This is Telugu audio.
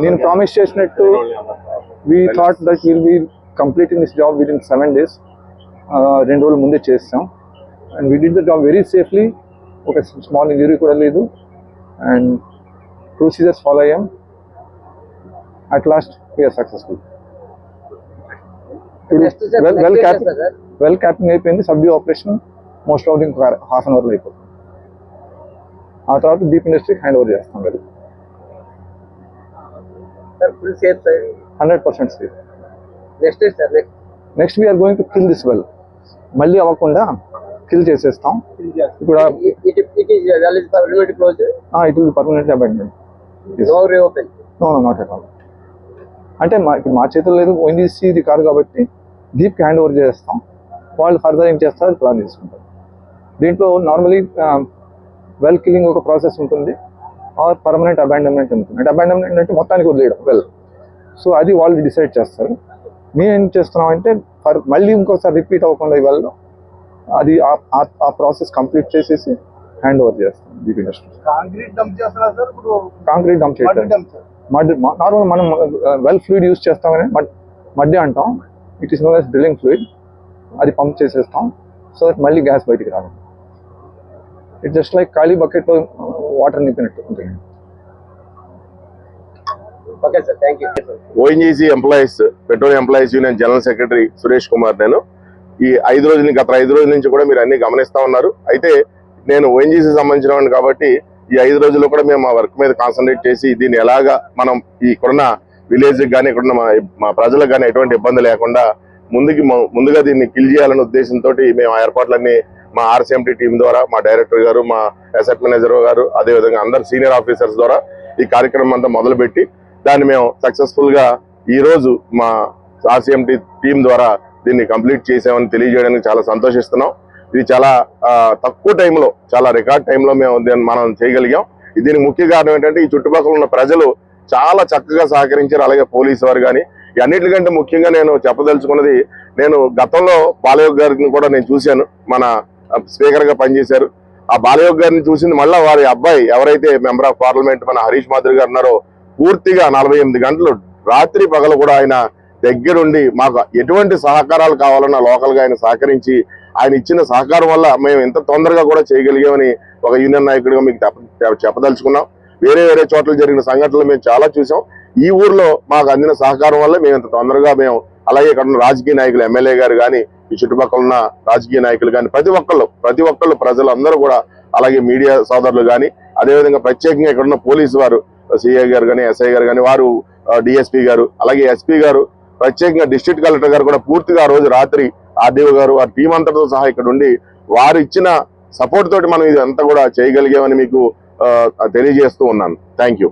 నేను ప్రామిస్ చేసినట్టు we thought that we'll be completing this job within 7 days. 2 రోజుల ముందే చేస్తాం and we did the job very safely. ఒక స్మాల్ ఇంజరీ కూడా లేదు and procedures follow అయ్యాం. At last we are successful. Well capping అయిపోయింది. సబ్డ్యూ ఆపరేషన్ మోస్ట్ ఆఫ్ ఇంకో హాఫ్ అన్ అవర్లో అయిపోతుంది. ఆ తర్వాత డీప్ ఇండస్ట్రీ హ్యాండ్ ఓవర్ చేస్తాం. వెళ్ళి 100% safe. Next we are going to kill this well. మళ్ళీ అవ్వకుండా కిల్ చేసేస్తాం. ఇప్పుడు it will permanent abandoned. No not at all. అంటే ఇప్పుడు మా చేతుల్లో లేదు, ఓఎన్జీసీ ఇది కాదు కాబట్టి డీప్ హ్యాండ్ ఓవర్ చేస్తాం. వాళ్ళు ఫర్దర్ ఏం చేస్తారో ప్లాన్ చేసుకుంటారు. దీంట్లో నార్మలీ వెల్ కిల్లింగ్ ఒక ప్రాసెస్ ఉంటుంది, ఆర్ పర్మనెంట్ అబాండన్మెంట్ ఉంటుంది. అంటే అబాండన్మెంట్ అంటే మొత్తానికి వదిలేయడం వెల్. సో అది వాళ్ళు డిసైడ్ చేస్తారు. మేము ఏం చేస్తున్నాం అంటే మళ్ళీ ఇంకోసారి రిపీట్ అవ్వకుండా ఇవాళ అది ఆ ప్రాసెస్ కంప్లీట్ చేసేసి హ్యాండ్ ఓవర్ చేస్తాం డీప్ ఇండస్ట్రీ. కాంక్రీట్ డంప్ చేయడం మడ్ నార్మల్ మనం వెల్ ఫ్లూయిడ్ యూజ్ చేస్తాం కానీ మడ్డే అంటాం. It is known as drilling fluid. అది పంప్ చేసేస్తాం సో దట్ మళ్ళీ గ్యాస్ బయటికి రాదు. ఇట్ జస్ట్ లైక్ ఖాళీ బకెట్లో వాటర్ నింపినట్టు ఉంటుంది. ONGC employees petroleum employees union general secretary Suresh Kumar. నేను ఈ గత 5 రోజుల నుంచి కూడా మీరు అన్ని గమనిస్తా ఉన్నారు. అయితే నేను ఓఎన్జీసీ సంబంధించిన వాడిని కాబట్టి ఈ 5 రోజుల్లో కూడా మేము మా వర్క్ మీద కాన్సన్ట్రేట్ చేసి దీన్ని ఎలాగా మనం ఇక్కడున్న విలేజ్ కానీ ఇక్కడున్న మా ప్రజలకు కానీ ఎటువంటి ఇబ్బంది లేకుండా ముందుగా దీన్ని కిల్ చేయాలనే ఉద్దేశంతో మేము ఆ ఏర్పాట్లన్నీ మా ఆర్సీఎంటీ టీం ద్వారా, మా డైరెక్టర్ గారు, మా అసెట్ మేనేజర్ గారు, అదేవిధంగా అందరు సీనియర్ ఆఫీసర్స్ ద్వారా ఈ కార్యక్రమం అంతా మొదలుపెట్టి దాన్ని మేము సక్సెస్ఫుల్ గా ఈ రోజు మా ఆర్సీఎంటీ టీం ద్వారా దీన్ని కంప్లీట్ చేసామని తెలియజేయడానికి చాలా సంతోషిస్తున్నాం. ఇది చాలా తక్కువ టైంలో, చాలా రికార్డ్ టైంలో మనం చేయగలిగాం. దీనికి ముఖ్య కారణం ఏంటంటే ఈ చుట్టుపక్కల ఉన్న ప్రజలు చాలా చక్కగా సహకరించారు. అలాగే పోలీసు వారు కానీ. అన్నిటికంటే ముఖ్యంగా నేను చెప్పదలుచుకున్నది, నేను గతంలో బాలయోగ్ గారిని కూడా నేను చూశాను. మన స్పీకర్ గా పనిచేశారు. ఆ బాలయోగ్ గారిని చూసింది మళ్ళీ వారి అబ్బాయి ఎవరైతే మెంబర్ ఆఫ్ పార్లమెంట్ మన హరీష్ మాధురి గారు ఉన్నారో పూర్తిగా 48 గంటలు రాత్రి పగలు కూడా ఆయన దగ్గరుండి మాకు ఎటువంటి సహకారాలు కావాలన్నా లోకల్ గా ఆయన సహకరించి ఆయన ఇచ్చిన సహకారం వల్ల మేము ఇంత తొందరగా కూడా చేయగలిగామని ఒక యూనియన్ నాయకుడిగా మీకు చెప్పదలుచుకున్నాం. వేరే చోట్ల జరిగిన సంఘటనలు మేము చాలా చూసాం. ఈ ఊర్లో మాకు అందిన సహకారం వల్ల మేము ఇంత తొందరగా అలాగే ఇక్కడ ఉన్న రాజకీయ నాయకులు, ఎమ్మెల్యే గారు కానీ, ఈ చుట్టుపక్కల ఉన్న రాజకీయ నాయకులు కానీ ప్రతి ఒక్కళ్ళు ప్రజలందరూ కూడా, అలాగే మీడియా సోదరులు కానీ, అదేవిధంగా ప్రత్యేకంగా ఇక్కడ ఉన్న పోలీసు వారు, సిఐ గారు కానీ, ఎస్ఐ గారు కానీ, వారు డిఎస్పీ గారు, అలాగే ఎస్పీ గారు, ప్రత్యేకంగా డిస్ట్రిక్ట్ కలెక్టర్ గారు కూడా పూర్తిగా ఆ రోజు రాత్రి ఆర్డీఓ గారు వారి టీం అంతటితో సహా ఇక్కడ ఉండి వారు ఇచ్చిన సపోర్ట్ తోటి మనం ఇది అంతా కూడా చేయగలిగామని మీకు తెలియజేస్తూ ఉన్నాను. Thank you.